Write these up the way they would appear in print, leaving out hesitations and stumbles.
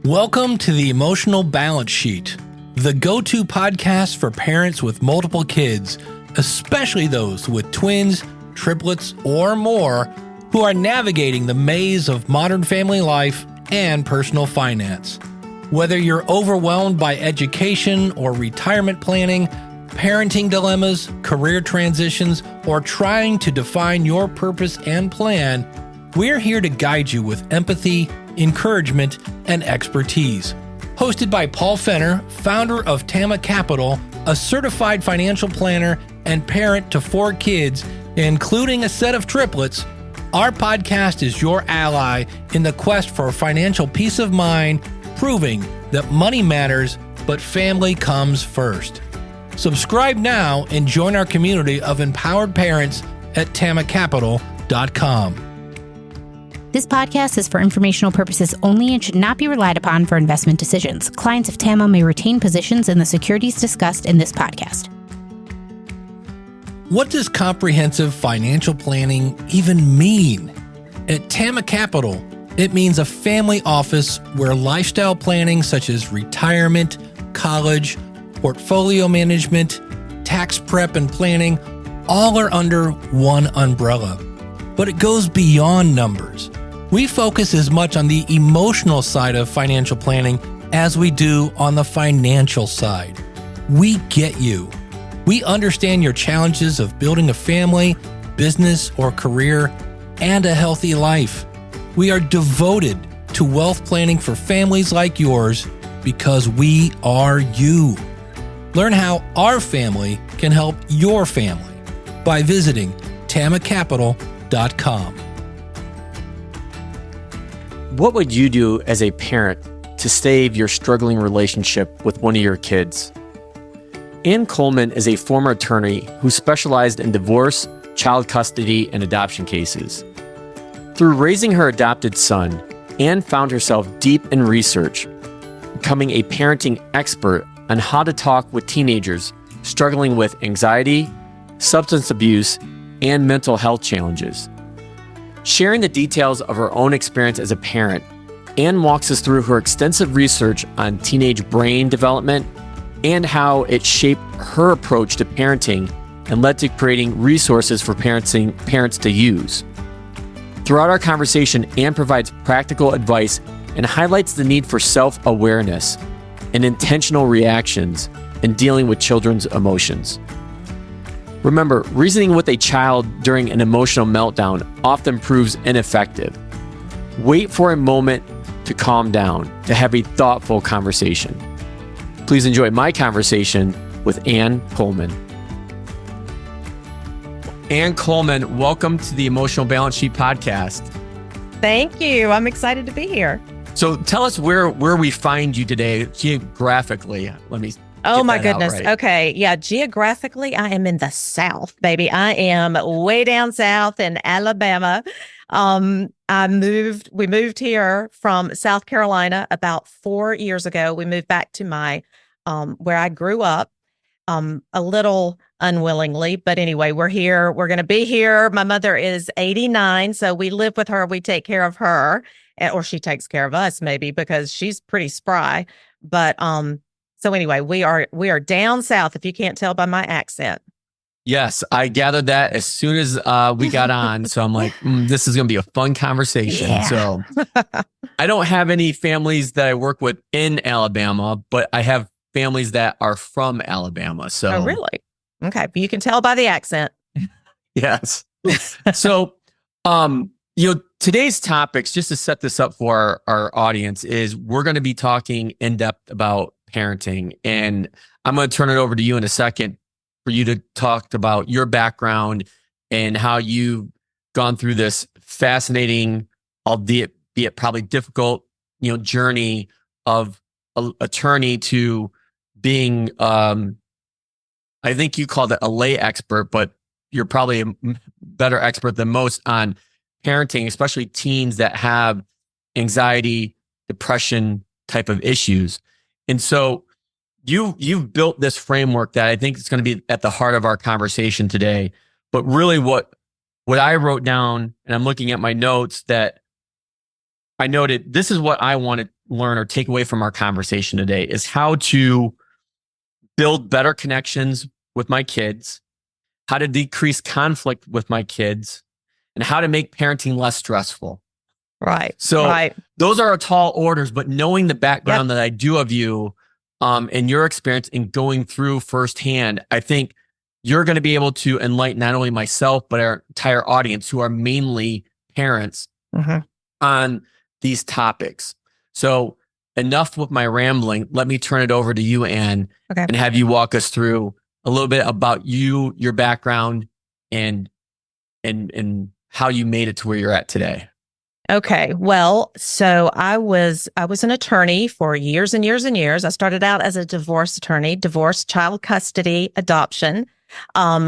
Welcome to the Emotional Balance Sheet, the go-to podcast for parents with multiple kids, especially those with twins, triplets, or more, who are navigating the maze of modern family life and personal finance. Whether you're overwhelmed by education or retirement planning, parenting dilemmas, career transitions, or trying to define your purpose and plan, we're here to guide you with empathy, encouragement, and expertise. Hosted by Paul Fenner, founder of Tama Capital, a certified financial planner and parent to 4 kids, including a set of triplets, our podcast is your ally in the quest for financial peace of mind, proving that money matters, but family comes first. Subscribe now and join our community of empowered parents at tamacapital.com. This podcast is for informational purposes only and should not be relied upon for investment decisions. Clients of TAMA may retain positions in the securities discussed in this podcast. What does comprehensive financial planning even mean? At Tama Capital, it means a family office where lifestyle planning such as retirement, college, portfolio management, tax prep, and planning all are under one umbrella. But it goes beyond numbers. We focus as much on the emotional side of financial planning as we do on the financial side. We get you. We understand your challenges of building a family, business, or career, and a healthy life. We are devoted to wealth planning for families like yours because we are you. Learn how our family can help your family by visiting tamacapital.com. What would you do as a parent to save your struggling relationship with one of your kids? Ann Coleman is a former attorney who specialized in divorce, child custody, and adoption cases. Through raising her adopted son, Ann found herself deep in research, becoming a parenting expert on how to talk with teenagers struggling with anxiety, substance abuse, and mental health challenges. Sharing the details of her own experience as a parent, Ann walks us through her extensive research on teenage brain development and how it shaped her approach to parenting and led to creating resources for parents to use. Throughout our conversation, Ann provides practical advice and highlights the need for self-awareness and intentional reactions in dealing with children's emotions. Remember, reasoning with a child during an emotional meltdown often proves ineffective. Wait for a moment to calm down, to have a thoughtful conversation. Please enjoy my conversation with Ann Coleman. Ann Coleman, welcome to the Emotional Balance Sheet podcast. Thank you. I'm excited to be here. So tell us where we find you today geographically. Oh my goodness. Right. Okay. Yeah. Geographically, I am in the South, baby. I am way down south in Alabama. We moved here from South Carolina about 4 years ago. We moved back to my, where I grew up, a little unwillingly, but anyway, we're here. We're going to be here. My mother is 89. So we live with her. We take care of her, or she takes care of us maybe because she's pretty spry. But, so anyway, we are down south, if you can't tell by my accent. Yes, I gathered that as soon as we got on. So I'm like, this is going to be a fun conversation. Yeah. So I don't have any families that I work with in Alabama, but I have families that are from Alabama. So Oh, really? Okay. But you can tell by the accent. Yes. So, today's topics, just to set this up for our audience, is we're going to be talking in depth about parenting. And I'm going to turn it over to you in a second for you to talk about your background and how you've gone through this fascinating, albeit probably difficult, journey of attorney to being, I think you called it a lay expert, but you're probably a better expert than most on parenting, especially teens that have anxiety, depression type of issues. And so you've built this framework that I think is going to be at the heart of our conversation today. But really what I wrote down, and I'm looking at my notes, that I noted, this is what I wanted learn or take away from our conversation today is how to build better connections with my kids, how to decrease conflict with my kids, and how to make parenting less stressful. Right. So right. those are tall orders, but knowing the background that I do of you and your experience in going through firsthand, I think you're going to be able to enlighten not only myself, but our entire audience who are mainly parents on these topics. So enough with my rambling. Let me turn it over to you, Anne, and have you walk us through a little bit about you, your background, and how you made it to where you're at today. Okay. Well, so I was an attorney for years and years and years. I started out as a divorce attorney, divorce, child custody, adoption.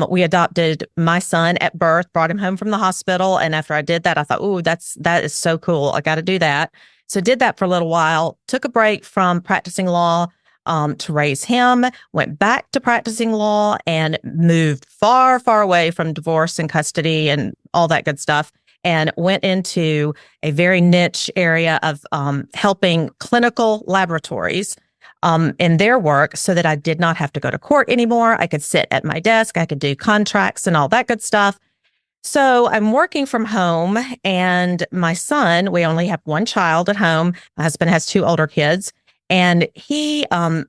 We adopted my son at birth, brought him home from the hospital. And after I did that, I thought, oh, that is so cool. I got to do that. So did that for a little while, took a break from practicing law to raise him, went back to practicing law and moved far, far away from divorce and custody and all that good stuff. And went into a very niche area of helping clinical laboratories in their work so that I did not have to go to court anymore. I could sit at my desk. I could do contracts and all that good stuff. So I'm working from home, and my son, we only have one child at home. My husband has two older kids, and he,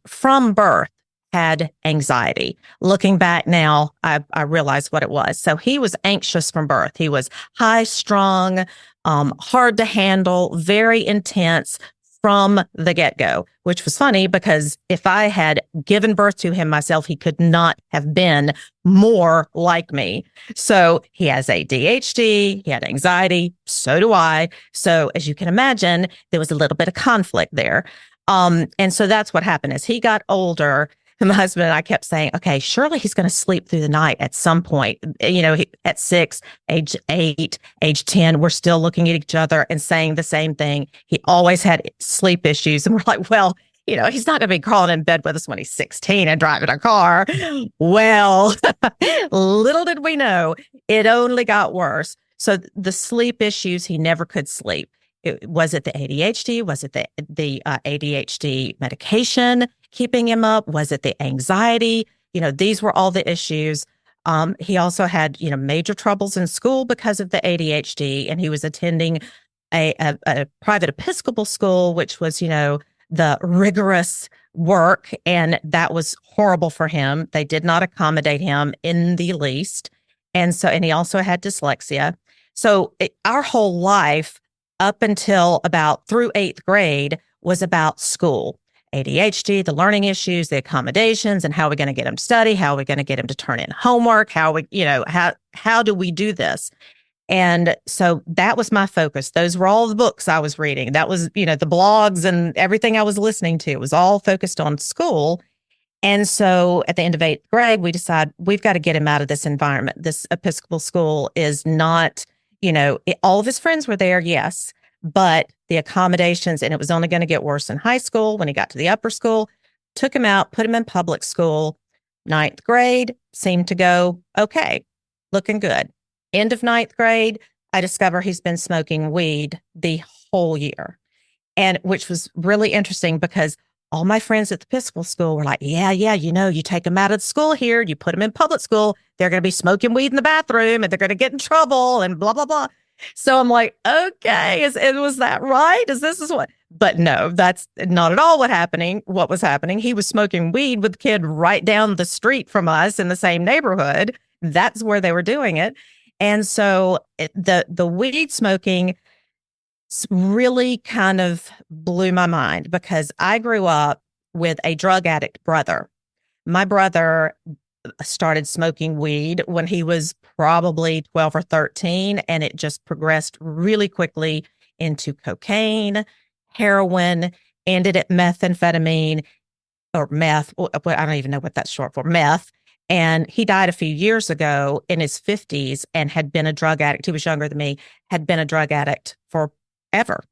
from birth, had anxiety. Looking back now, I realize what it was. So he was anxious from birth. He was high strung, hard to handle, very intense from the get-go, which was funny because if I had given birth to him myself, he could not have been more like me. So he has ADHD, he had anxiety, so do I. So as you can imagine, there was a little bit of conflict there. And so that's what happened. As he got older, my husband and I kept saying, okay, surely he's going to sleep through the night at some point. You know, at 6, age 8, age 10, we're still looking at each other and saying the same thing. He always had sleep issues. And we're like, well, you know, he's not going to be crawling in bed with us when he's 16 and driving a car. Well, little did we know, it only got worse. So the sleep issues, he never could sleep. Was it the ADHD? Was it the ADHD medication keeping him up? Was it the anxiety? You know, these were all the issues. He also had, you know, major troubles in school because of the ADHD, and he was attending a private Episcopal school, which was, you know, the rigorous work, and that was horrible for him. They did not accommodate him in the least. And he also had dyslexia. So our whole life up until about through 8th grade was about school, ADHD, the learning issues, the accommodations, and how are we going to get him to study? How are we going to get him to turn in homework? How do we do this? And so that was my focus. Those were all the books I was reading. That was, you know, the blogs and everything I was listening to. It was all focused on school. And so at the end of 8th grade, we decided we've got to get him out of this environment. This Episcopal school is not, you know, all of his friends were there, yes, but the accommodations, and it was only going to get worse in high school. When he got to the upper school, took him out, put him in public school. 9th grade seemed to go okay, looking good. End of 9th grade, I discover he's been smoking weed the whole year, and which was really interesting because all my friends at the Episcopal school were like, yeah, you know, you take them out of the school here, you put them in public school, they're going to be smoking weed in the bathroom and they're going to get in trouble and blah, blah, blah. So I'm like, okay, was that right? This is what? But no, that's not at all what was happening. He was smoking weed with a kid right down the street from us in the same neighborhood. That's where they were doing it. And so the weed smoking really kind of blew my mind because I grew up with a drug addict brother. My brother started smoking weed when he was probably 12 or 13, and it just progressed really quickly into cocaine, heroin, ended at methamphetamine or meth. I don't even know what that's short for, meth. And he died a few years ago in his 50s and had been a drug addict. He was younger than me, had been a drug addict forever.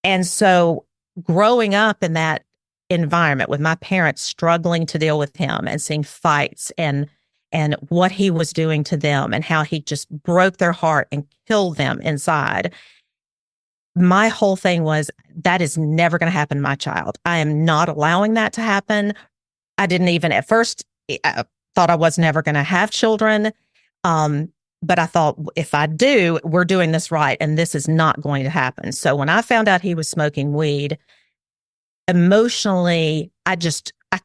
And so growing up in that environment with my parents struggling to deal with him and seeing fights and what he was doing to them and how he just broke their heart and killed them inside. my whole thing was, that is never going to happen to my child. I am not allowing that to happen. I didn't even at first, I thought I was never going to have children. But I thought, if I do, we're doing this right, and this is not going to happen. So when I found out he was smoking weed, emotionally, I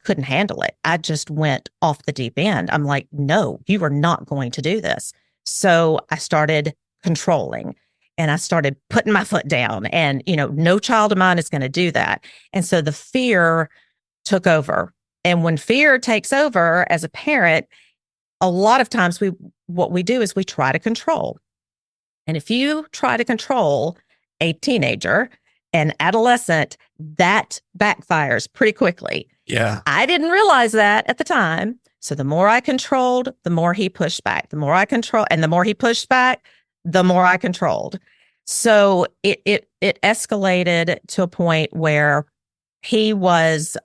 couldn't handle it. I just went off the deep end. I'm like, no, you are not going to do this. So I started controlling, and I started putting my foot down, and, no child of mine is going to do that. And so the fear took over. And when fear takes over as a parent, a lot of times what we do is we try to control. And if you try to control a teenager, an adolescent, that backfires pretty quickly. Yeah. I didn't realize that at the time. So the more I controlled, the more he pushed back. The more I control, and the more he pushed back, the more I controlled. So it escalated to a point where he was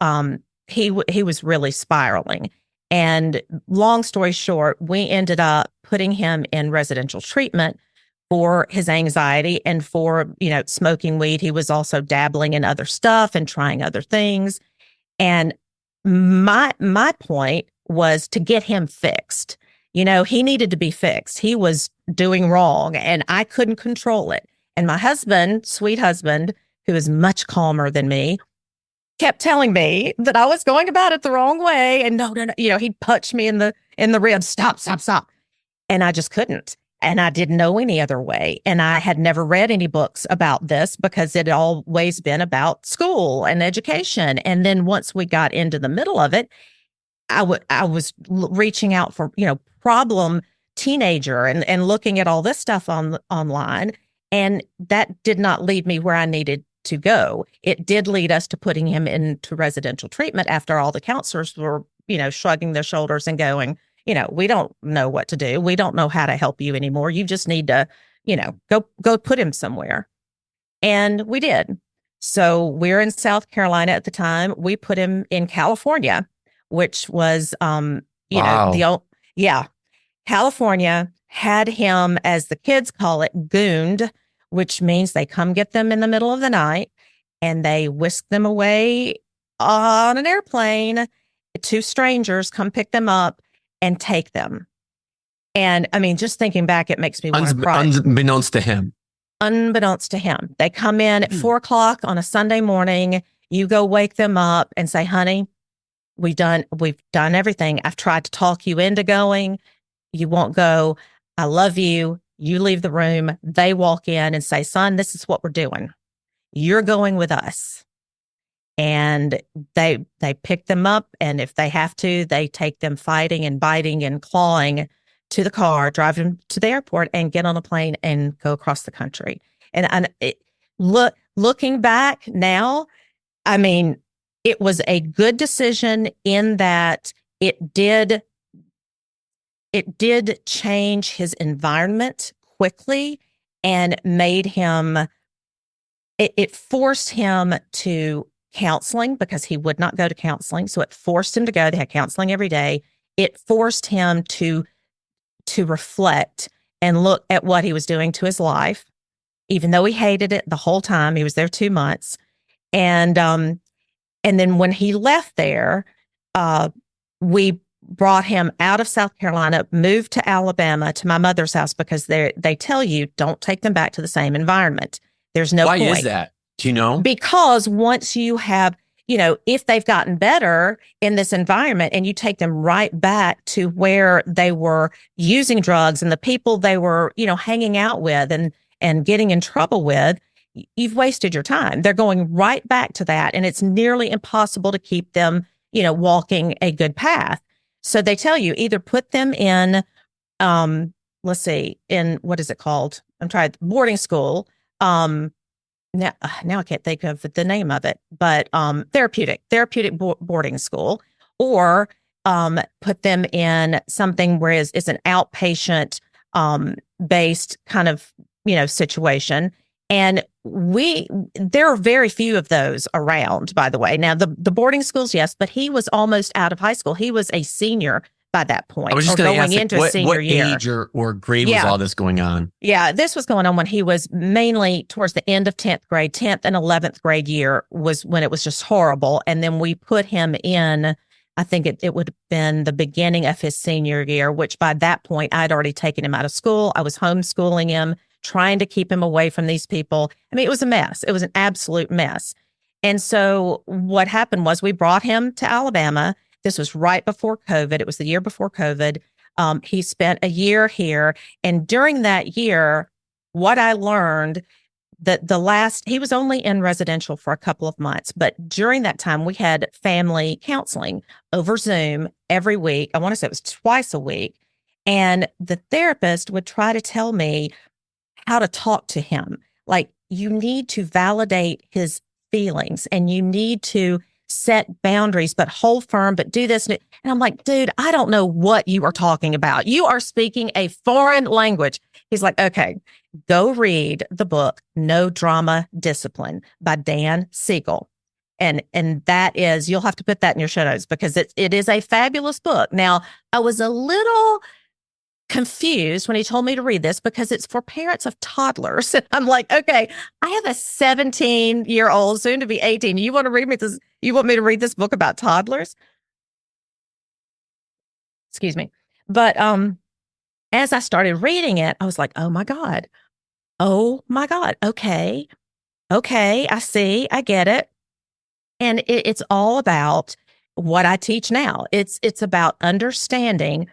he was really spiraling. And long story short, we ended up putting him in residential treatment for his anxiety and for, smoking weed. He was also dabbling in other stuff and trying other things. And my point was to get him fixed. He needed to be fixed. He was doing wrong, and I couldn't control it. And my husband, sweet husband, who is much calmer than me, kept telling me that I was going about it the wrong way. And no, he'd punch me in the ribs. Stop. And I just couldn't. And I didn't know any other way. And I had never read any books about this, because it had always been about school and education. And then once we got into the middle of it, I was reaching out for, problem teenager and looking at all this stuff online. And that did not lead me where I needed to go. It did lead us to putting him into residential treatment after all the counselors were, shrugging their shoulders and going, we don't know what to do. We don't know how to help you anymore. You just need to, go put him somewhere. And we did. So we're in South Carolina at the time. We put him in California, which was, Wow. California had him, as the kids call it, gooned, which means they come get them in the middle of the night and they whisk them away on an airplane. Two strangers come pick them up and take them. And I mean, just thinking back, it makes me want to cry. Unbeknownst to him. Unbeknownst to him. They come in at 4:00 on a Sunday morning. You go wake them up and say, honey, we've done everything. I've tried to talk you into going. You won't go. I love you. You leave the room. They walk in and say, son, this is what we're doing. You're going with us. And they pick them up. And if they have to, they take them fighting and biting and clawing to the car, drive them to the airport, and get on a plane and go across the country. And looking back now, I mean, it was a good decision in that it did change his environment quickly and made him, it forced him to counseling, because he would not go to counseling. So it forced him to go. They had counseling every day. It forced him to reflect and look at what he was doing to his life, even though he hated it the whole time. He was there 2 months. And then when he left there, we brought him out of South Carolina, moved to Alabama to my mother's house, because they tell you don't take them back to the same environment. There's no point. Why is that? Do you know? Because once you have, if they've gotten better in this environment and you take them right back to where they were using drugs and the people they were, hanging out with and getting in trouble with, you've wasted your time. They're going right back to that. And it's nearly impossible to keep them, walking a good path. So they tell you either put them in, in what is it called? I'm trying, boarding school. Now I can't think of the name of it, but therapeutic boarding school, or put them in something where it's an outpatient based kind of situation. And there are very few of those around, by the way. Now the boarding schools, yes, but he was almost out of high school. He was a senior by that point. I was just or going to going ask, into a what senior year. age or grade was Yeah. all this going on? Yeah, this was going on when he was mainly towards the end of 10th grade. 10th and 11th grade year was when it was just horrible. And then we put him in, I think it would have been the beginning of his senior year, which by that point I'd already taken him out of school. I was homeschooling him, trying to keep him away from these people. I mean, it was a mess. It was an absolute mess. And so what happened was we brought him to Alabama. This was right before COVID. It was the year before COVID. He spent a year here. And during that year, what I learned that he was only in residential for a couple of months, but during that time, we had family counseling over Zoom every week. I want to say it was twice a week. And the therapist would try to tell me how to talk to him. Like, you need to validate his feelings and you need to set boundaries, but hold firm, but do this. And I'm like, dude, I don't know what you are talking about. You are speaking a foreign language. He's like, okay, go read the book, No Drama Discipline by Dan Siegel. And that is, you'll have to put that in your show notes because it is a fabulous book. Now, I was a little confused when he told me to read this because it's for parents of toddlers. And I'm like, okay, I have a 17-year-old, soon to be 18. You want to read me this? You want me to read this book about toddlers? Excuse me. But as I started reading it, I was like, oh my God. Okay, I see, I get it. And it's all about what I teach now. It's about understanding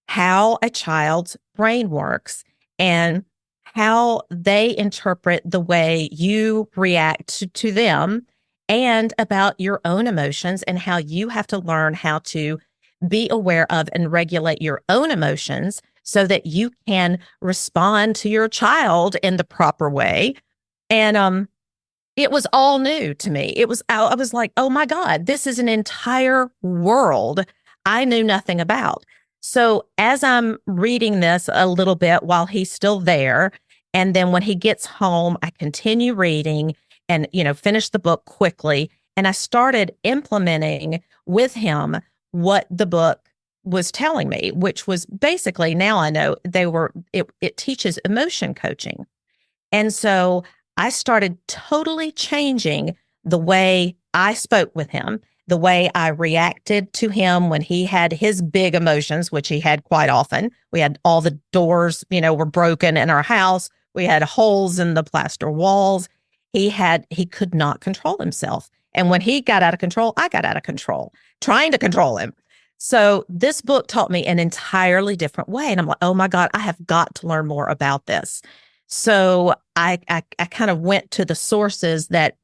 how a child's brain works and how they interpret the way you react to them, and about your own emotions and how you have to learn how to be aware of and regulate your own emotions so that you can respond to your child in the proper way. And it was all new to me. I was like, oh my God, this is an entire world I knew nothing about. So as I'm reading this a little bit while he's still there, and then when he gets home, I continue reading and, finish the book quickly. And I started implementing with him what the book was telling me, which was basically, now I know it teaches emotion coaching. And so I started totally changing the way I spoke with him, the way I reacted to him when he had his big emotions, which he had quite often. We had all the doors, were broken in our house. We had holes in the plaster walls. He could not control himself. And when he got out of control, I got out of control, trying to control him. So this book taught me an entirely different way. And I'm like, oh my God, I have got to learn more about this. So I kind of went to the sources that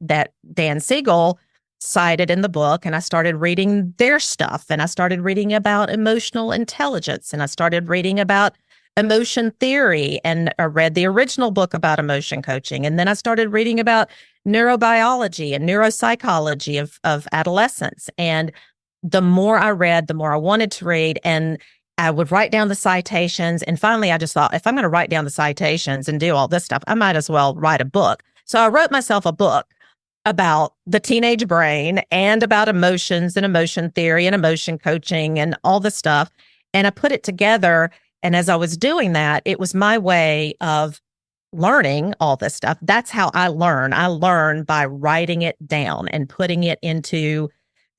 Dan Siegel cited in the book, and I started reading their stuff, and I started reading about emotional intelligence, and I started reading about emotion theory, and I read the original book about emotion coaching. And then I started reading about neurobiology and neuropsychology of adolescence. And the more I read, the more I wanted to read. And I would write down the citations. And finally, I just thought, if I'm going to write down the citations and do all this stuff, I might as well write a book. So I wrote myself a book about the teenage brain and about emotions and emotion theory and emotion coaching and all this stuff. And I put it together. And as I was doing that, it was my way of learning all this stuff. That's how I learn. I learn by writing it down and putting it into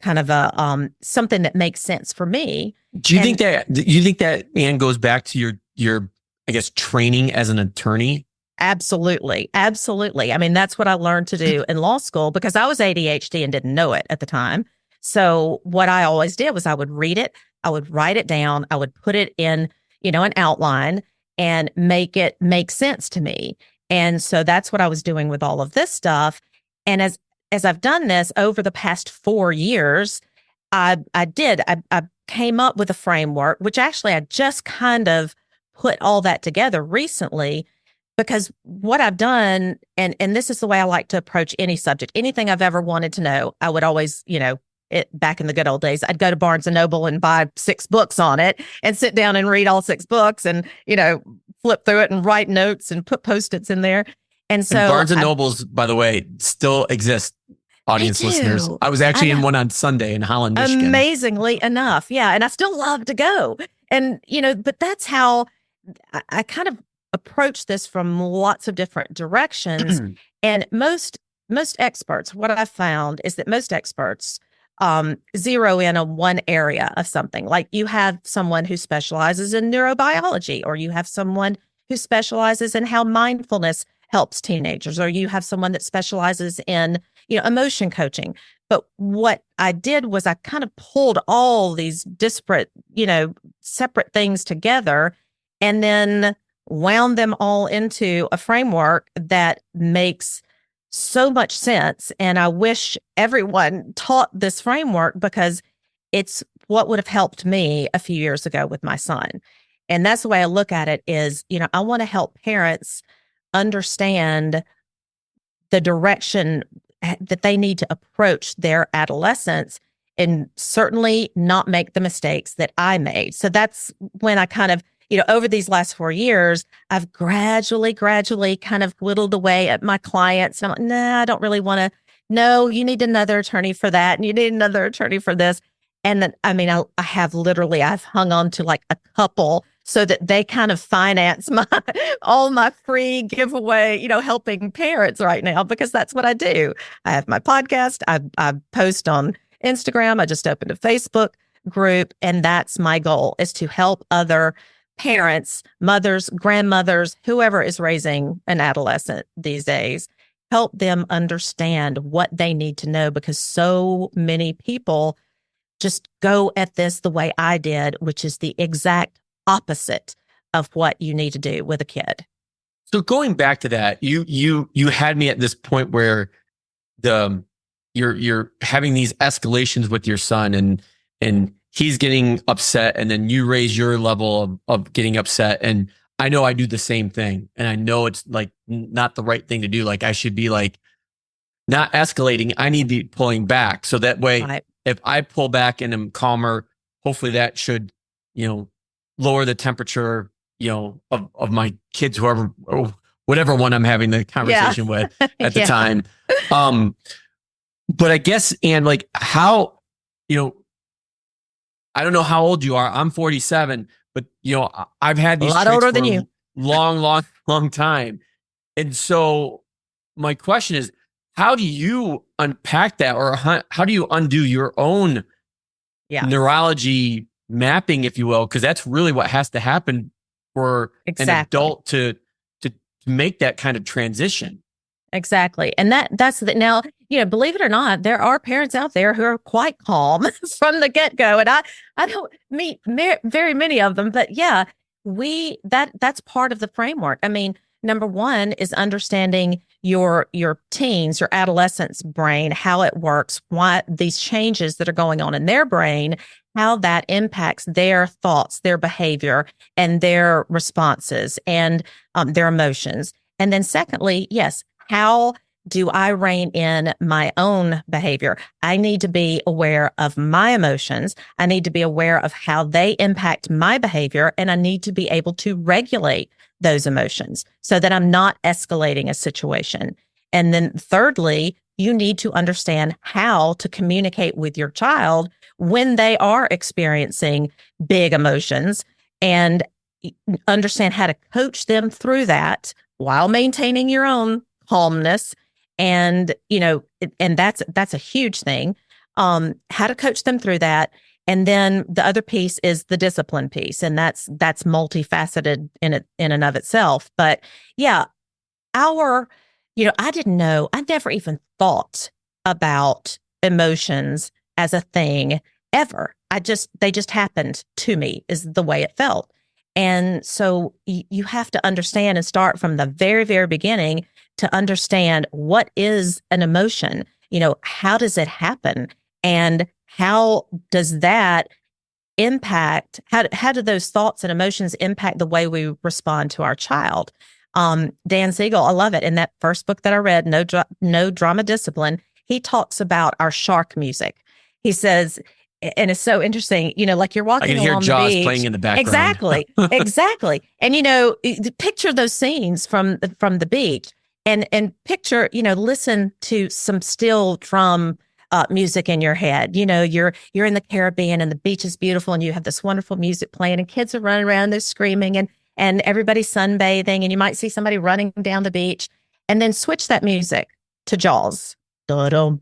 kind of a something that makes sense for me. Do you think that Ann goes back to your I guess training as an attorney? Absolutely. I mean, that's what I learned to do in law school because I was ADHD and didn't know it at the time. So what I always did was I would read it, I would write it down, I would put it in, an outline and make it make sense to me. And so that's what I was doing with all of this stuff. And as I've done this over the past 4 years, I came up with a framework, which actually I just kind of put all that together recently, because what I've done, and this is the way I like to approach any subject, anything I've ever wanted to know, I would always, back in the good old days, I'd go to Barnes and Noble and buy 6 books on it and sit down and read all 6 books and, flip through it and write notes and put Post-its in there. And so Barnes and Nobles, by the way, still exist audience listeners. I was actually in one on Sunday in Holland, Michigan. Amazingly enough. Yeah. And I still love to go. And, but that's how I kind of approach this from lots of different directions. And most experts, what I've found is that most experts zero in on one area of something. Like you have someone who specializes in neurobiology, or you have someone who specializes in how mindfulness helps teenagers, or you have someone that specializes in, emotion coaching. But what I did was I kind of pulled all these disparate, separate things together and then wound them all into a framework that makes so much sense. And I wish everyone taught this framework because it's what would have helped me a few years ago with my son. And that's the way I look at it is, I want to help parents understand the direction that they need to approach their adolescence and certainly not make the mistakes that I made. So that's when I kind of, over these last 4 years, I've gradually kind of whittled away at my clients. And I'm like, nah, I don't really want to. No, you need another attorney for that. And you need another attorney for this. And then, I've hung on to like a couple so that they kind of finance all my free giveaway, helping parents right now, because that's what I do. I have my podcast. I post on Instagram. I just opened a Facebook group, and that's my goal, is to help other parents, mothers, grandmothers, whoever is raising an adolescent these days, help them understand what they need to know, because so many people just go at this the way I did, which is the exact opposite of what you need to do with a kid. So going back to that, you had me at this point where you're having these escalations with your son, and he's getting upset, and then you raise your level of getting upset. And I know I do the same thing, and I know it's like not the right thing to do. Like I should be like not escalating. I need to be pulling back. So that way, if I pull back and am calmer, hopefully that should, lower the temperature, of my kids, whoever, or whatever one I'm having the conversation with at the time. But I guess, and like how, I don't know how old you are. I'm 47, but I've had these a lot older than you. long time. And so my question is, how do you unpack that, or how do you undo your own neurology mapping, if you will? Because that's really what has to happen for an adult to make that kind of transition. Exactly. And that's now, believe it or not, there are parents out there who are quite calm from the get-go. And I don't meet very many of them, but yeah, that's part of the framework. I mean, number one is understanding your teens, your adolescents' brain, how it works, why these changes that are going on in their brain, how that impacts their thoughts, their behavior, and their responses, and their emotions. And then secondly, yes, how do I rein in my own behavior? I need to be aware of my emotions. I need to be aware of how they impact my behavior, and I need to be able to regulate those emotions so that I'm not escalating a situation. And then thirdly, you need to understand how to communicate with your child when they are experiencing big emotions, and understand how to coach them through that while maintaining your own calmness. And, and that's a huge thing. How to coach them through that. And then the other piece is the discipline piece. And that's multifaceted in and of itself. But yeah, I didn't know, I never even thought about emotions as a thing ever. They just happened to me, is the way it felt. And so you have to understand and start from the very, very beginning to understand what is an emotion. How does it happen? And how does that impact, how do those thoughts and emotions impact the way we respond to our child? Dan Siegel, I love it. In that first book that I read, No Drama Discipline, he talks about our shark music. He says, and it's so interesting, like you're walking along the beach. I can hear Jaws playing in the background. Exactly. And, picture those scenes from the beach. And picture, listen to some steel drum music in your head. You're in the Caribbean and the beach is beautiful and you have this wonderful music playing and kids are running around, they're screaming and everybody's sunbathing and you might see somebody running down the beach, and then switch that music to Jaws. Da-dum,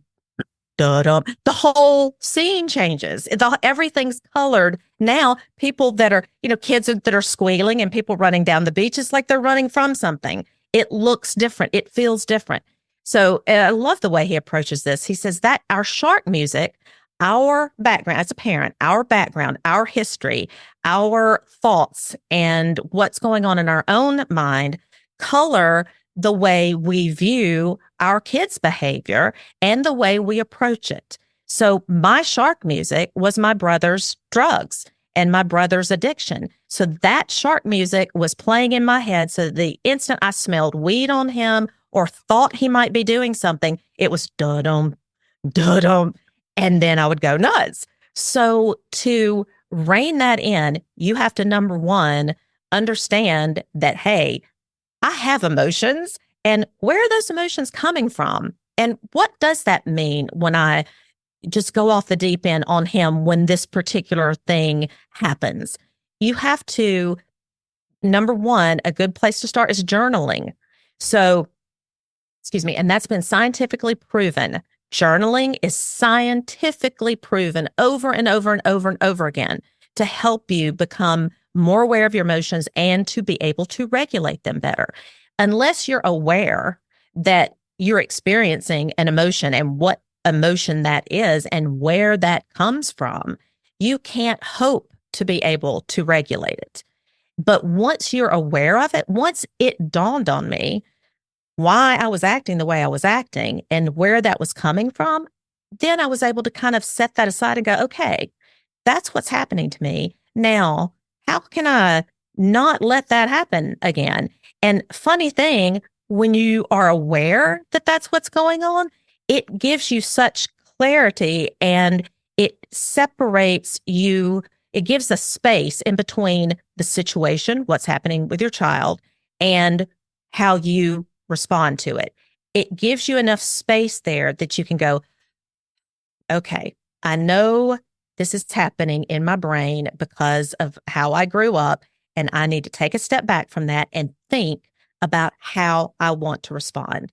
da-dum. The whole scene changes. Everything's colored. Now people that are, kids that are squealing and people running down the beach, it's like they're running from something. It looks different. It feels different. So I love the way he approaches this. He says that our shark music, our background as a parent, our background, our history, our thoughts, and what's going on in our own mind color the way we view our kids' behavior and the way we approach it. So my shark music was my brother's drugs and my brother's addiction. So that shark music was playing in my head. So the instant I smelled weed on him or thought he might be doing something, it was da-dum, da-dum, and then I would go nuts. So to rein that in, you have to, number one, understand that, hey, I have emotions, and where are those emotions coming from? And what does that mean when I just go off the deep end on him when this particular thing happens? You have to, number one, a good place to start is journaling. So, and that's been scientifically proven. Journaling is scientifically proven over and over and over and over again to help you become more aware of your emotions and to be able to regulate them better. Unless you're aware that you're experiencing an emotion and what emotion that is and where that comes from, you can't hope to be able to regulate it. But once you're aware of it, once it dawned on me why I was acting the way I was acting and where that was coming from, then I was able to kind of set that aside and go, okay, that's what's happening to me. Now, how can I not let that happen again? And funny thing, when you are aware that that's what's going on, it gives you such clarity and it separates you. It gives a space in between the situation, what's happening with your child, and how you respond to it. It gives you enough space there that you can go, okay, I know this is happening in my brain because of how I grew up, and I need to take a step back from that and think about how I want to respond.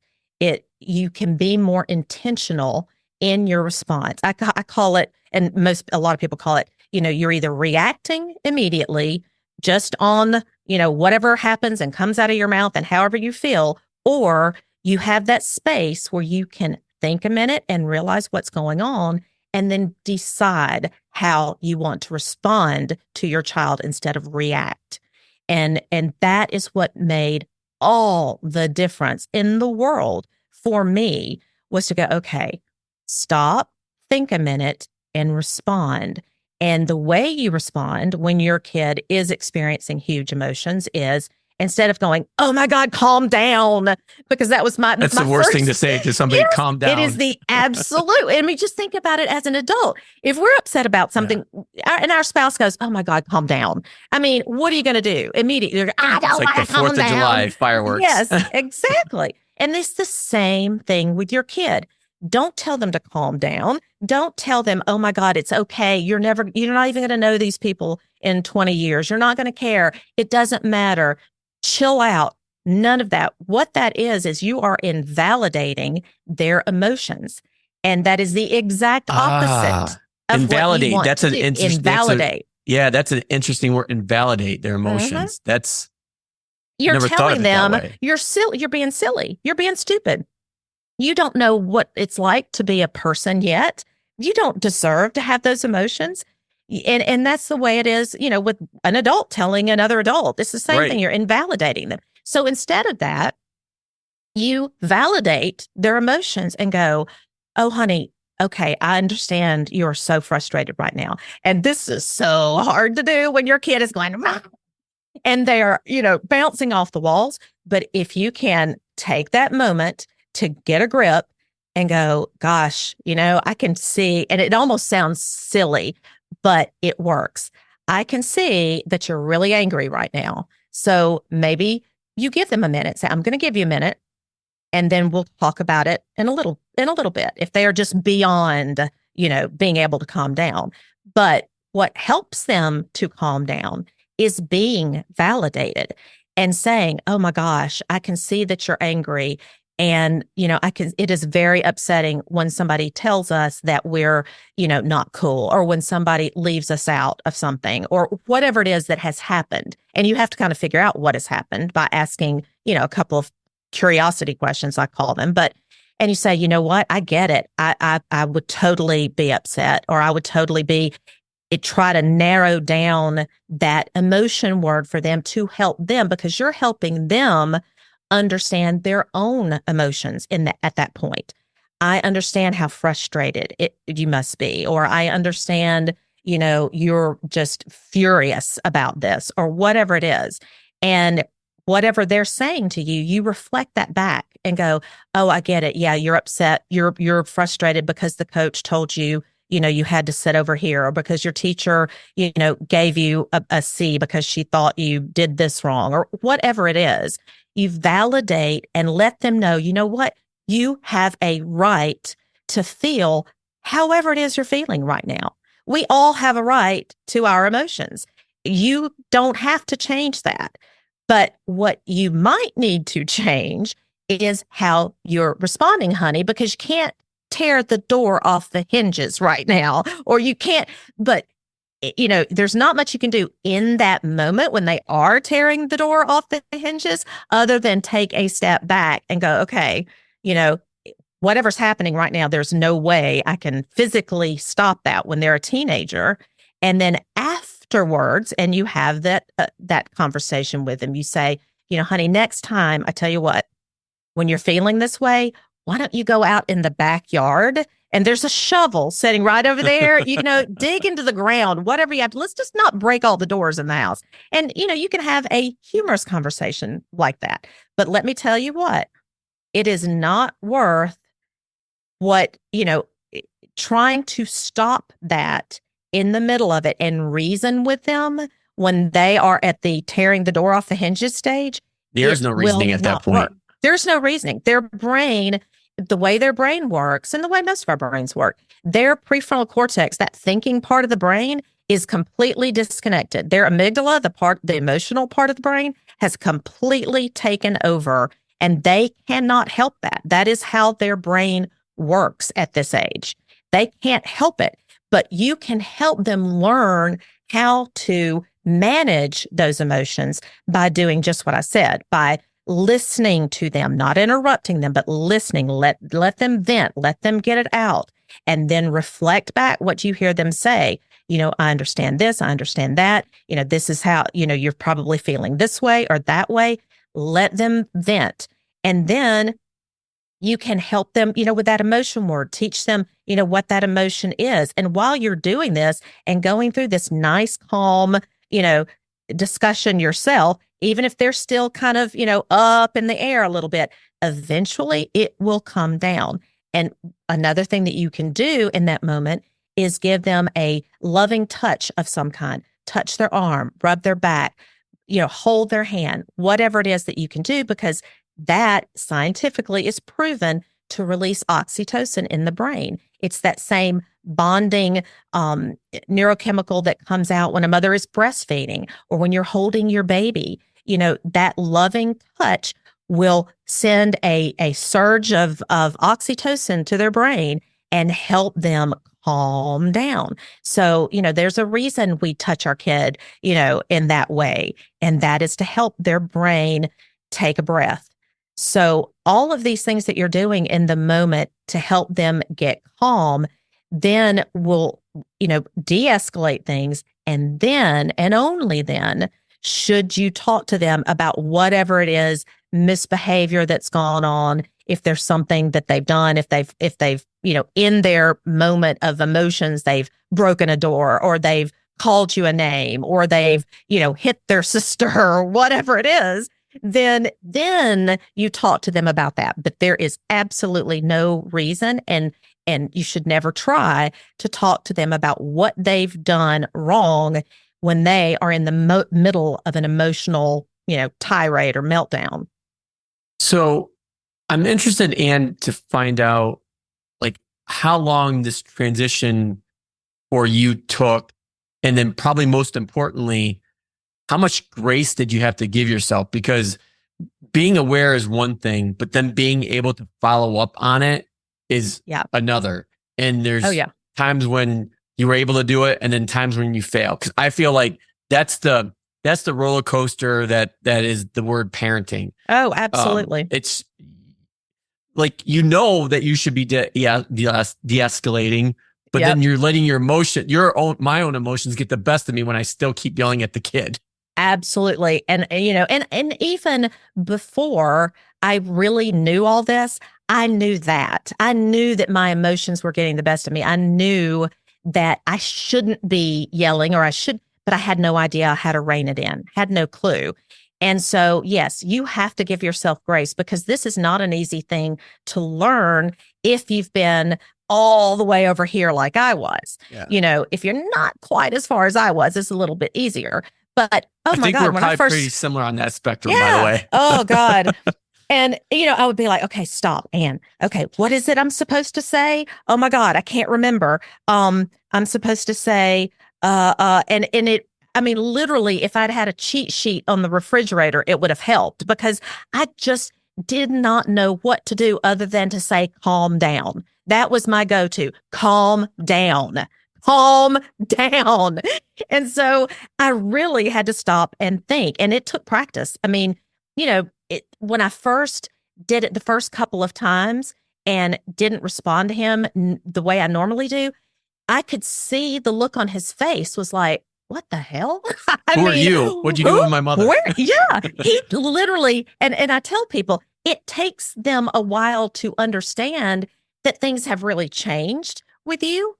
You can be more intentional in your response. I call it, and a lot of people call it, you're either reacting immediately just on, whatever happens and comes out of your mouth and however you feel, or you have that space where you can think a minute and realize what's going on and then decide how you want to respond to your child instead of react. And that is what made all the difference in the world for me, was to go, okay, stop, think a minute, and respond. And the way you respond when your kid is experiencing huge emotions is, instead of going, oh my God, calm down, because that was that's the worst thing to say to somebody, calm down. It is the absolute. I mean, just think about it as an adult. If we're upset about something and our spouse goes, oh my God, calm down. I mean, what are you going to do? Immediately, you're I don't want to calm down. It's like the 4th of July fireworks. Yes, exactly. And it's the same thing with your kid. Don't tell them to calm down. Don't tell them, oh my God, it's okay. You're not even going to know these people in 20 years. You're not going to care. It doesn't matter. Chill out. None of that. What that is you are invalidating their emotions. And that is the exact opposite of invalidate. What you want that's to an do. interesting Invalidate. That's an interesting word. Invalidate their emotions. That's you're never telling them that way. You're silly. You're being silly. You're being stupid. You don't know what it's like to be a person yet. You don't deserve to have those emotions. And that's the way it is, with an adult telling another adult. It's the same thing. You're invalidating them. So instead of that, you validate their emotions and go, oh, honey, okay, I understand you're so frustrated right now. And this is so hard to do when your kid is going, rah, and they're, bouncing off the walls. But if you can take that moment to get a grip and go, gosh, I can see, and it almost sounds silly, but it works. I can see that you're really angry right now. So maybe you give them a minute. Say, I'm going to give you a minute. And then we'll talk about it in a little bit if they are just beyond, being able to calm down. But what helps them to calm down is being validated and saying, oh my gosh, I can see that you're angry. And, it is very upsetting when somebody tells us that we're, not cool, or when somebody leaves us out of something, or whatever it is that has happened. And you have to kind of figure out what has happened by asking, a couple of curiosity questions, I call them. And you say, you know what, I get it. I would totally be upset, or I would totally try to narrow down that emotion word for them to help them, because you're helping them understand their own emotions at that point. I understand how frustrated you must be, or I understand, you're just furious about this, or whatever it is. And whatever they're saying to you, you reflect that back and go, oh, I get it. Yeah, you're upset. You're frustrated because the coach told you, you had to sit over here, or because your teacher, gave you a C because she thought you did this wrong, or whatever it is. You validate and let them know, you know what? You have a right to feel however it is you're feeling right now. We all have a right to our emotions. You don't have to change that. But what you might need to change is how you're responding, honey, because you can't tear the door off the hinges right now, or you can't, but there's not much you can do in that moment when they are tearing the door off the hinges, other than take a step back and go, okay, whatever's happening right now, there's no way I can physically stop that when they're a teenager. And then afterwards, and you have that conversation with them, you say, honey, next time, I tell you what, when you're feeling this way, why don't you go out in the backyard? And there's a shovel sitting right over there, dig into the ground, whatever you have to. Let's just not break all the doors in the house. And, you can have a humorous conversation like that. But let me tell you what, it is not worth trying to stop that in the middle of it and reason with them when they are at the tearing the door off the hinges stage. There's no reasoning at that point. There's no reasoning. Their brain, the way their brain works, and the way most of our brains work, their prefrontal cortex, that thinking part of the brain, is completely disconnected. Their amygdala, the emotional part of the brain, has completely taken over, and they cannot help that. That is how their brain works at this age. They can't help it, but you can help them learn how to manage those emotions by doing just what I said, by listening to them, not interrupting them, but listening. Let them vent, let them get it out, and then reflect back what you hear them say. I understand this, I understand that. This is how, you're probably feeling this way or that way. Let them vent. And then you can help them, with that emotion word, teach them, what that emotion is. And while you're doing this and going through this nice, calm, discussion yourself, even if they're still kind of, up in the air a little bit, eventually it will come down. And another thing that you can do in that moment is give them a loving touch of some kind. Touch their arm, rub their back, hold their hand, whatever it is that you can do, because that scientifically is proven to release oxytocin in the brain. It's that same bonding neurochemical that comes out when a mother is breastfeeding, or when you're holding your baby. That loving touch will send a surge of oxytocin to their brain and help them calm down. So, there's a reason we touch our kid, in that way, and that is to help their brain take a breath. So all of these things that you're doing in the moment to help them get calm, then will, de-escalate things. And then, and only then, should you talk to them about whatever it is, misbehavior that's gone on, if there's something that they've done, if they've, in their moment of emotions, they've broken a door, or they've called you a name, or they've, hit their sister, or whatever it is, then you talk to them about that. But there is absolutely no reason, and you should never try to talk to them about what they've done wrong when they are in the middle of an emotional, tirade or meltdown. So I'm interested, Anne, to find out like how long this transition for you took, and then probably most importantly, how much grace did you have to give yourself? Because being aware is one thing, but then being able to follow up on it is another. And there's times when you were able to do it, and then times when you fail. Because I feel like that's the roller coaster that is the word parenting. Oh, absolutely. It's like, that you should be de-escalating, but then you're letting my own emotions get the best of me when I still keep yelling at the kid. Absolutely. And and even before I really knew all this, I knew that my emotions were getting the best of me. I knew that I shouldn't be yelling, but I had no idea how to rein it in, had no clue. And so, yes, you have to give yourself grace, because this is not an easy thing to learn if you've been all the way over here like I was. Yeah. If you're not quite as far as I was, it's a little bit easier. But I think we're probably pretty similar on that spectrum, by the way. Oh, God. And, I would be like, okay, stop, Anne. Okay, what is it I'm supposed to say? Oh, my God, I can't remember. I'm supposed to say, literally, if I'd had a cheat sheet on the refrigerator, it would have helped, because I just did not know what to do other than to say, calm down. That was my go-to. Calm down. Calm down. And so I really had to stop and think. And it took practice. I mean, when I first did it the first couple of times and didn't respond to him the way I normally do, I could see the look on his face was like, what the hell? Who are you? What'd you do with my mother? Yeah. He literally, and I tell people, it takes them a while to understand that things have really changed with you,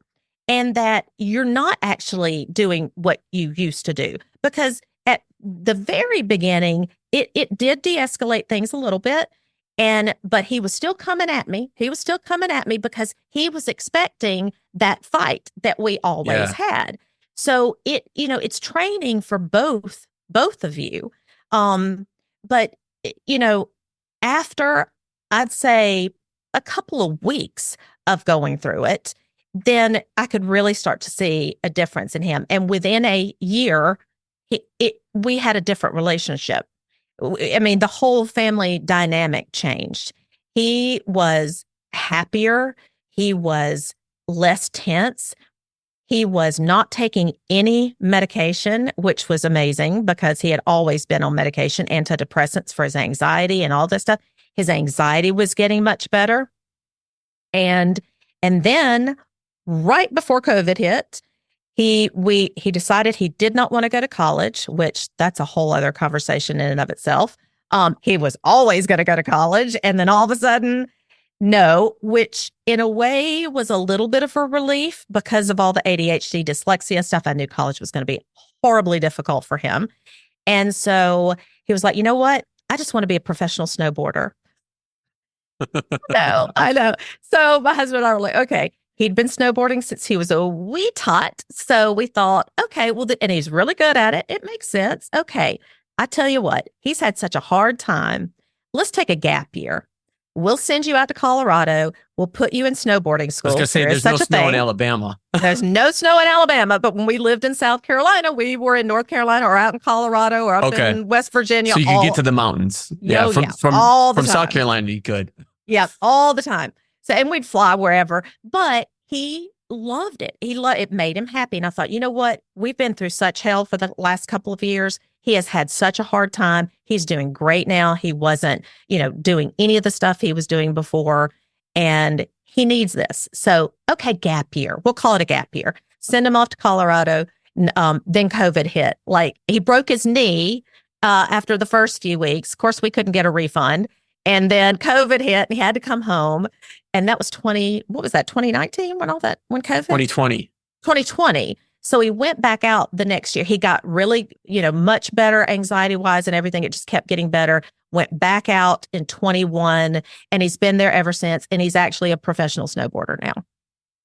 and that you're not actually doing what you used to do. Because at the very beginning, it did de-escalate things a little bit. But he was still coming at me. He was still coming at me because he was expecting that fight that we always had. So it's training for both of you. But after, I'd say, a couple of weeks of going through it, then I could really start to see a difference in him. And within a year, we had a different relationship. I mean, the whole family dynamic changed. He was happier. He was less tense. He was not taking any medication, which was amazing, because he had always been on medication, antidepressants for his anxiety and all this stuff. His anxiety was getting much better. And then right before COVID hit, he decided he did not want to go to college, which that's a whole other conversation in and of itself. He was always going to go to college, and then all of a sudden, no, which in a way was a little bit of a relief because of all the ADHD, dyslexia stuff. I knew college was going to be horribly difficult for him. And so he was like, you know what? I just want to be a professional snowboarder. No, I know. So my husband and I were like, okay. He'd been snowboarding since he was a wee tot. So we thought, okay, well, and he's really good at it. It makes sense. Okay. I tell you what, he's had such a hard time. Let's take a gap year. We'll send you out to Colorado. We'll put you in snowboarding school. I was going to say, there's no snow in Alabama. There's no snow in Alabama. But when we lived in South Carolina, we were in North Carolina or out in Colorado or up in West Virginia. So you can get to the mountains. Yeah. From South Carolina, you could. Yeah, all the time. So, and we'd fly wherever, but he loved it. It made him happy. And I thought, you know what? We've been through such hell for the last couple of years. He has had such a hard time. He's doing great now. He wasn't, doing any of the stuff he was doing before, and he needs this. So, okay, gap year. We'll call it a gap year. Send him off to Colorado. Then COVID hit. Like, he broke his knee after the first few weeks. Of course, we couldn't get a refund. And then COVID hit and he had to come home. And that was 2019 when COVID? 2020. 2020. So he went back out the next year. He got really, much better anxiety-wise and everything. It just kept getting better. Went back out in 21, and he's been there ever since. And he's actually a professional snowboarder now.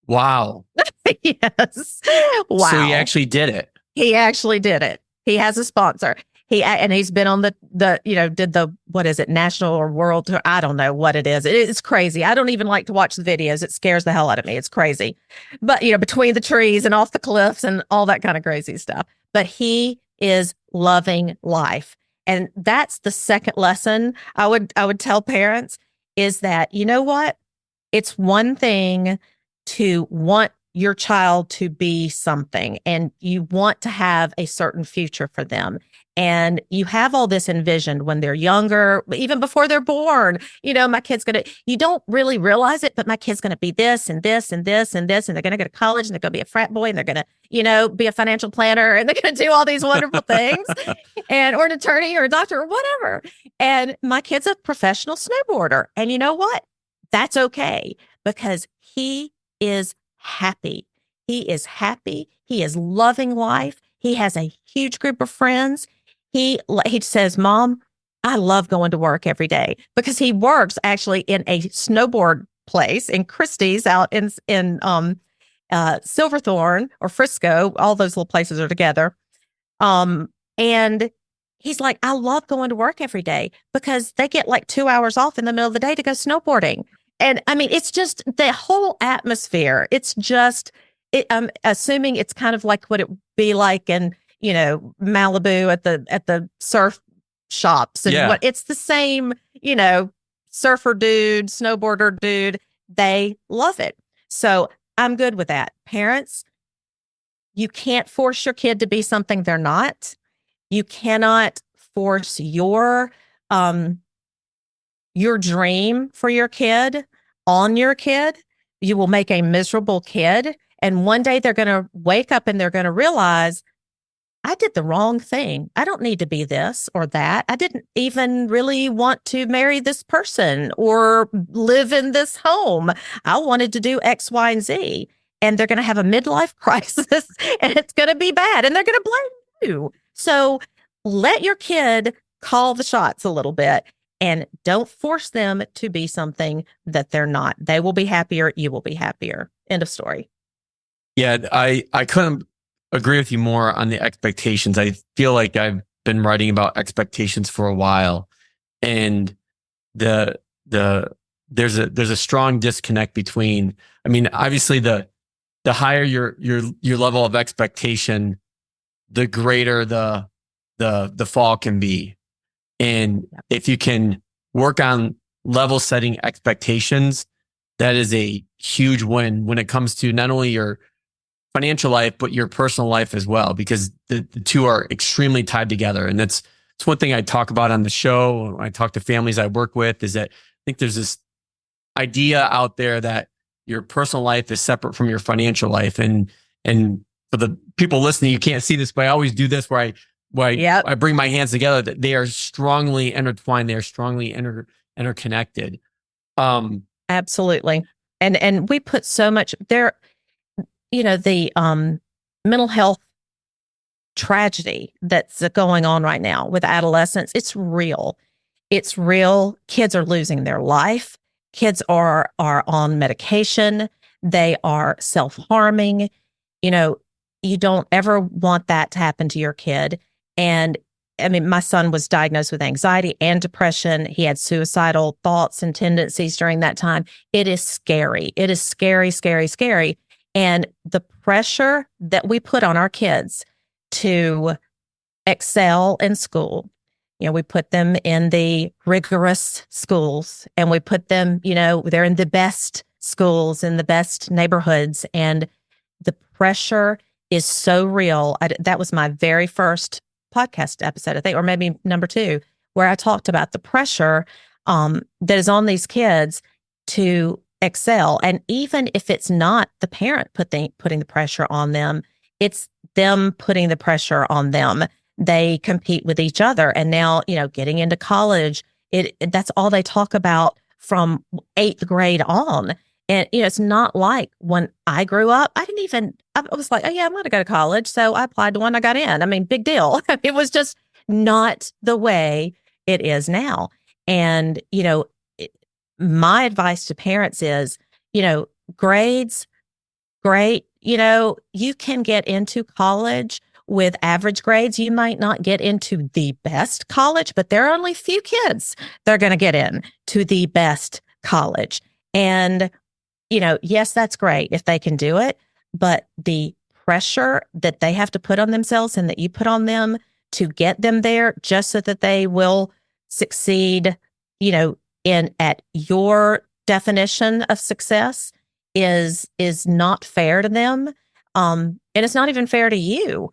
Wow. Yes. Wow. So he actually did it. He actually did it. He has a sponsor. He's been on the did the, what is it, national or world tour? I don't know what it is. It's crazy. I don't even like to watch the videos. It scares the hell out of me. It's crazy. But between the trees and off the cliffs and all that kind of crazy stuff. But he is loving life. And that's the second lesson I would tell parents, is that, you know what? It's one thing to want your child to be something, and you want to have a certain future for them. And you have all this envisioned when they're younger, even before they're born. My kid's you don't really realize it, but my kid's going to be this and this and this and this, and they're going to go to college, and they're going to be a frat boy, and they're going to, be a financial planner, and they're going to do all these wonderful things, or an attorney or a doctor or whatever. And my kid's a professional snowboarder. And you know what? That's okay, because he is happy. He is happy. He is loving life. He has a huge group of friends. He says, "Mom, I love going to work every day," because he works actually in a snowboard place in Christie's out in Silverthorne or Frisco. All those little places are together. And he's like, "I love going to work every day because they get like 2 hours off in the middle of the day to go snowboarding." And I mean, it's just the whole atmosphere. It's just, I'm assuming it's kind of like what it would be like in, Malibu at the surf shops. And it's the same, surfer dude, snowboarder dude. They love it. So I'm good with that. Parents, you can't force your kid to be something they're not. You cannot force your dream for your kid on your kid. You will make a miserable kid. And one day they're going to wake up and they're going to realize, I did the wrong thing. I don't need to be this or that. I didn't even really want to marry this person or live in this home. I wanted to do X, Y, and Z. And they're going to have a midlife crisis, and it's going to be bad, and they're going to blame you. So let your kid call the shots a little bit. And don't force them to be something that they're not. They will be happier. You will be happier. End of story. Yeah, I couldn't agree with you more on the expectations. I feel like I've been writing about expectations for a while, and there's a strong disconnect between. I mean, obviously the higher your level of expectation, the greater the fall can be. And if you can work on level setting expectations, that is a huge win when it comes to not only your financial life, but your personal life as well, because the two are extremely tied together. And it's one thing I talk about on the show. I talk to families I work with, is that I think there's this idea out there that your personal life is separate from your financial life. And for the people listening, you can't see this, but I always do this where I bring my hands together, that they are strongly intertwined. They are strongly interconnected. Absolutely. And we put so much there, the mental health tragedy that's going on right now with adolescents. It's real. It's real. Kids are losing their life. Kids are on medication. They are self-harming. You don't ever want that to happen to your kid. And I mean, my son was diagnosed with anxiety and depression. He had suicidal thoughts and tendencies during that time. It is scary. It is scary, scary, scary. And the pressure that we put on our kids to excel in school, we put them in the rigorous schools, and we put them, they're in the best schools, in the best neighborhoods. And the pressure is so real. That was my very first podcast episode, I think, or maybe number 2, where I talked about the pressure that is on these kids to excel. And even if it's not the parent putting the pressure on them, it's them putting the pressure on them. They compete with each other. And now, getting into college, that's all they talk about from 8th grade on. And, it's not like when I grew up, I was like, oh yeah, I'm going to go to college. So I applied to one, I got in. I mean, big deal. It was just not the way it is now. And, my advice to parents is, grades, great. You can get into college with average grades, you might not get into the best college, but there are only few kids that are going to get in to the best college. And, yes, that's great if they can do it, but the pressure that they have to put on themselves and that you put on them to get them there just so that they will succeed, at your definition of success is not fair to them. And it's not even fair to you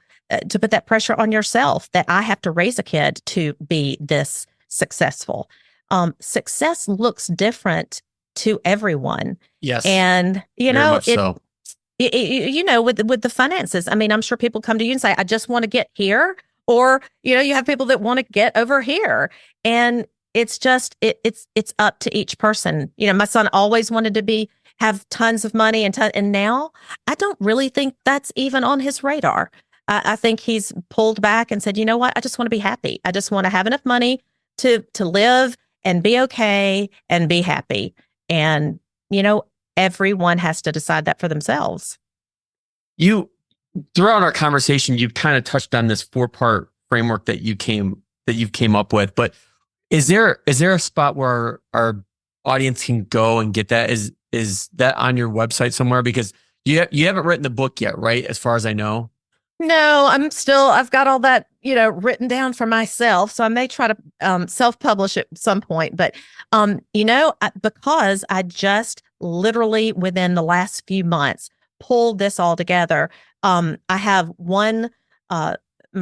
to put that pressure on yourself that I have to raise a kid to be this successful. Success looks different to everyone. Yes. And, Very much so. with the finances, I mean, I'm sure people come to you and say, I just want to get here. Or, you have people that want to get over here. And it's just, it's up to each person. My son always wanted to have tons of money and now I don't really think that's even on his radar. I think he's pulled back and said, you know what? I just want to be happy. I just want to have enough money to live and be okay and be happy. And, everyone has to decide that for themselves. Throughout our conversation, you've kind of touched on this 4-part framework that you came up with, but is there a spot where our audience can go and get that? Is that on your website somewhere? Because you haven't written the book yet, right? As far as I know. No, I've got all that, written down for myself. So I may try to self-publish at some point, but, because I just literally within the last few months pulled this all together. I have my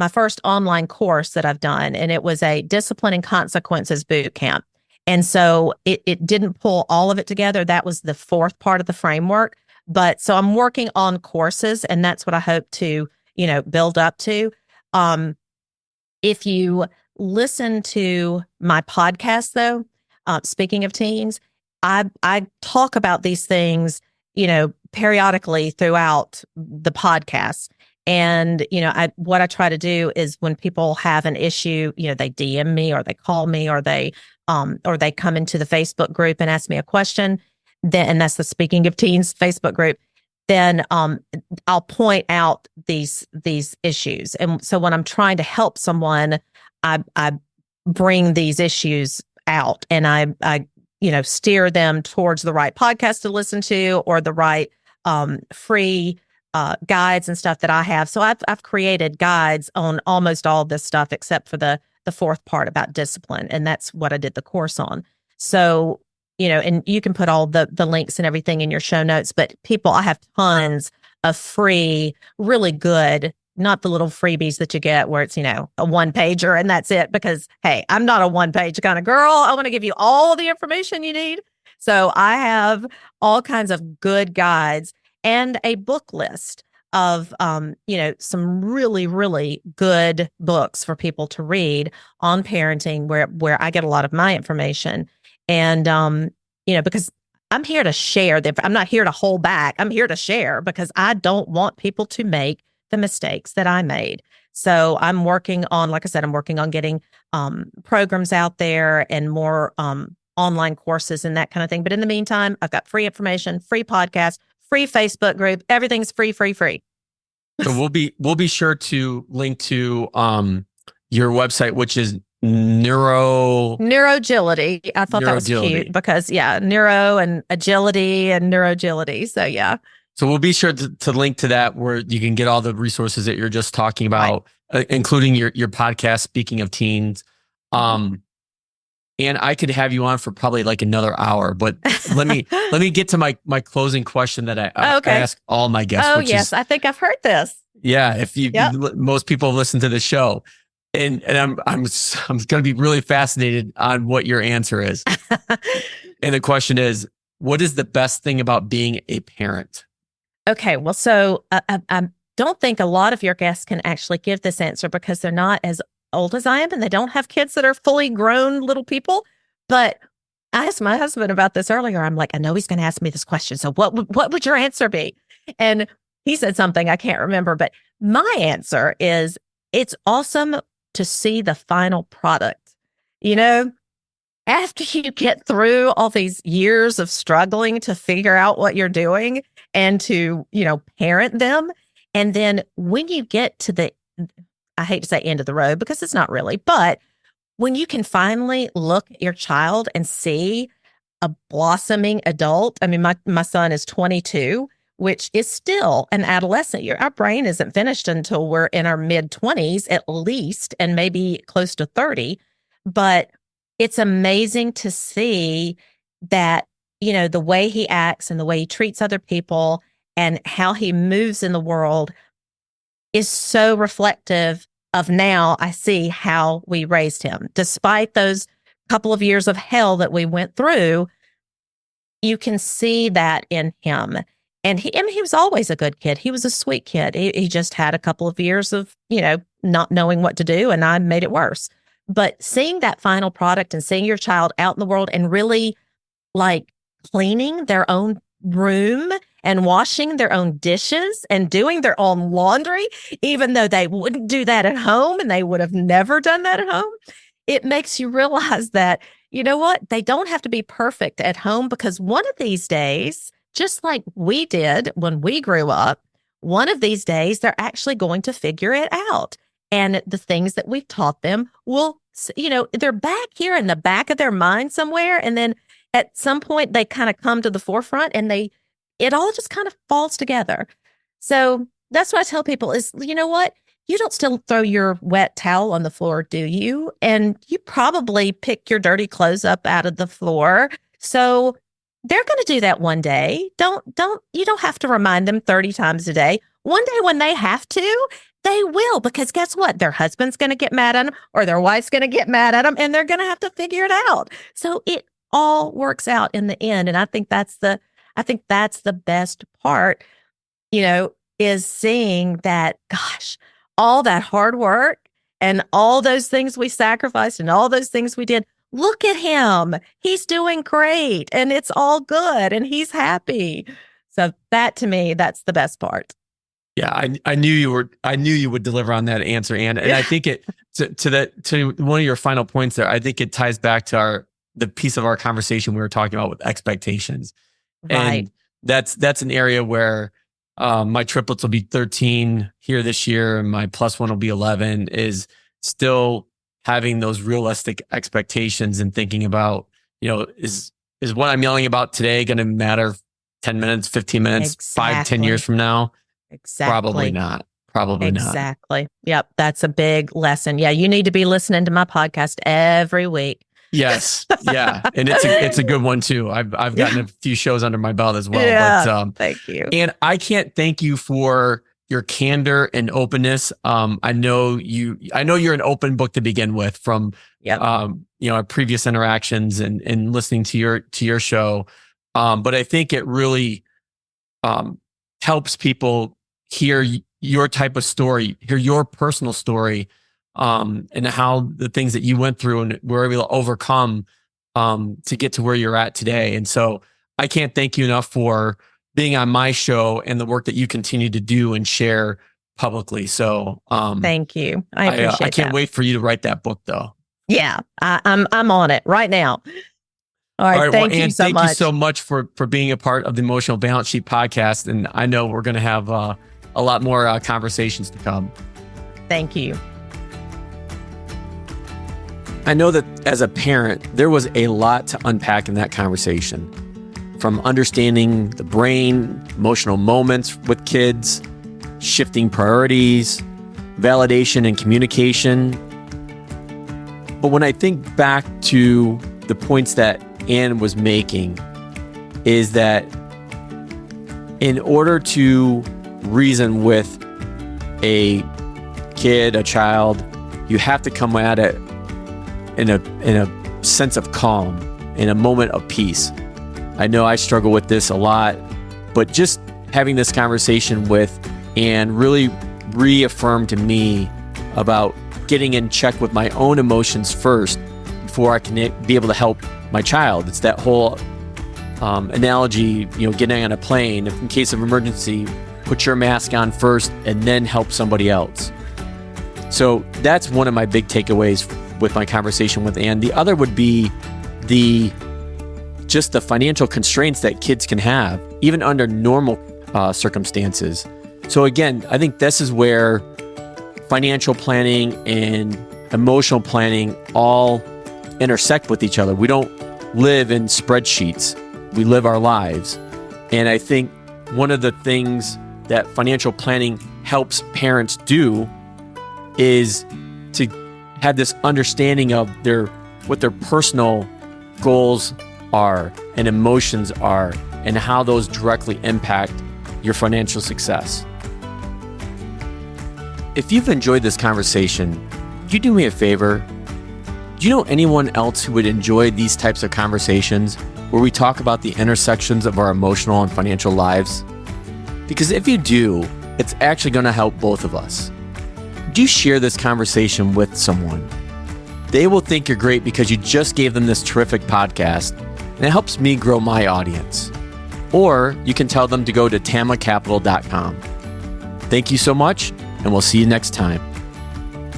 first online course that I've done, and it was a discipline and consequences boot camp. And so it didn't pull all of it together. That was the 4th part of the framework. But so I'm working on courses, and that's what I hope to build up to. If you listen to my podcast, though, speaking of teens, I talk about these things, periodically throughout the podcast. And, what I try to do is when people have an issue, they DM me or they call me or they come into the Facebook group and ask me a question, and that's the Speaking of Teens Facebook group, then I'll point out these issues. And so when I'm trying to help someone, I bring these issues out and I steer them towards the right podcast to listen to or the right free guides and stuff that I have. So I've created guides on almost all this stuff except for the 4th part about discipline, and that's what I did the course on. So and you can put all the links and everything in your show notes, but I have tons of free, really good, not the little freebies that you get where it's, a 1-pager and that's it, because, hey, I'm not a 1-page kind of girl. I want to give you all the information you need. So I have all kinds of good guides and a book list of, some really, really good books for people to read on parenting where I get a lot of my information. And, because I'm here to share I'm not here to hold back. I'm here to share because I don't want people to make the mistakes that I made. So I'm working on, like I said, getting programs out there and more online courses and that kind of thing. But in the meantime, I've got free information, free podcast, free Facebook group. Everything's free. So we'll be sure to link to your website, which is Neurogility. I thought that was cute because neuro and agility and neurogility. So yeah. So we'll be sure to link to that where you can get all the resources that you're just talking about, right, including your podcast, Speaking of Teens. And I could have you on for probably like another hour, but let me get to my closing question that I ask all my guests. Oh yes, I think I've heard this. Yeah, most people listen to the show. And I'm going to be really fascinated on what your answer is. And the question is, what is the best thing about being a parent? Okay, well, so I don't think a lot of your guests can actually give this answer because they're not as old as I am and they don't have kids that are fully grown little people. But I asked my husband about this earlier. I'm like, I know he's going to ask me this question. So what would your answer be? And he said something I can't remember, but my answer is it's awesome to see the final product. After you get through all these years of struggling to figure out what you're doing and to, parent them. And then when you get to the I hate to say end of the road because it's not really, but when you can finally look at your child and see a blossoming adult. I mean, my son is 22, which is still an adolescent. Our brain isn't finished until we're in our mid-20s at least, and maybe close to 30. But it's amazing to see that, the way he acts and the way he treats other people and how he moves in the world is so reflective of now I see how we raised him. Despite those couple of years of hell that we went through, you can see that in him. And he was always a good kid. He was a sweet kid. He just had a couple of years of, not knowing what to do, and I made it worse. But seeing that final product and seeing your child out in the world and really like cleaning their own room and washing their own dishes and doing their own laundry, even though they wouldn't do that at home and they would have never done that at home, it makes you realize that, you know what? They don't have to be perfect at home, because one of these days, just like we did when we grew up, one of these days, they're actually going to figure it out. And the things that we've taught them will, they're back here in the back of their mind somewhere. And then at some point they kind of come to the forefront and it all just kind of falls together. So that's what I tell people is, you know what? You don't still throw your wet towel on the floor, do you? And you probably pick your dirty clothes up out of the floor. So they're going to do that one day. You don't have to remind them 30 times a day. One day when they have to, they will, because guess what? Their husband's going to get mad at them, or their wife's going to get mad at them, and they're going to have to figure it out. So it all works out in the end. And I think that's the best part, is seeing that, gosh, all that hard work and all those things we sacrificed and all those things we did. Look at him. He's doing great and it's all good and he's happy. So that, to me, that's the best part. Yeah, I knew you would deliver on that answer, Ann. And I think it to one of your final points there, I think it ties back to the piece of our conversation we were talking about with expectations. Right. And that's an area where my triplets will be 13 here this year and my plus one will be 11, is still having those realistic expectations and thinking about, is what I'm yelling about today going to matter 10 minutes, 15 minutes, Exactly. 5, 10 years from now? Exactly. Probably not. Probably not. Exactly. Yep. That's a big lesson. Yeah. You need to be listening to my podcast every week. Yes. Yeah. And it's a good one too. I've gotten a few shows under my belt as well. Yeah, but, thank you. And I can't thank you for your candor and openness. I know you're an open book to begin with from, our previous interactions and listening to your show. But I think it really, helps people hear your type of story, hear your personal story, and how the things that you went through and were able to overcome to get to where you're at today. And so I can't thank you enough for being on my show and the work that you continue to do and share publicly. So thank you. I appreciate I can't that. wait for you to write that book though. Yeah, I'm on it right now. All right, thank you so much. Thank you so much for being a part of the Emotional Balance Sheet podcast. And I know we're going to have a lot more conversations to come. Thank you. I know that as a parent, there was a lot to unpack in that conversation. From understanding the brain, emotional moments with kids, shifting priorities, validation and communication. But when I think back to the points that Ann was making, is that in order to reason with a kid, a child, you have to come at it in a sense of calm, in a moment of peace. I know I struggle with this a lot, but just having this conversation with Ann really reaffirmed to me about getting in check with my own emotions first before I can be able to help my child. It's that whole analogy, getting on a plane. If in case of emergency, put your mask on first and then help somebody else. So that's one of my big takeaways with my conversation with Ann. The other would be just the financial constraints that kids can have, even under normal circumstances. So again, I think this is where financial planning and emotional planning all intersect with each other. We don't live in spreadsheets. We live our lives. And I think one of the things that financial planning helps parents do is to have this understanding of what their personal goals are and emotions are and how those directly impact your financial success. If you've enjoyed this conversation, could you do me a favor? Do you know anyone else who would enjoy these types of conversations where we talk about the intersections of our emotional and financial lives? Because if you do, it's actually going to help both of us. Do you share this conversation with someone? They will think you're great because you just gave them this terrific podcast, and it helps me grow my audience. Or you can tell them to go to tamacapital.com. Thank you so much, and we'll see you next time.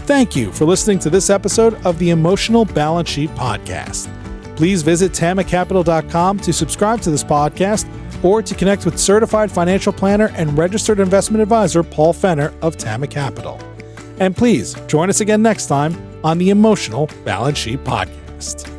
Thank you for listening to this episode of the Emotional Balance Sheet Podcast. Please visit tamacapital.com to subscribe to this podcast or to connect with certified financial planner and registered investment advisor Paul Fenner of Tama Capital. And please join us again next time on the Emotional Balance Sheet Podcast.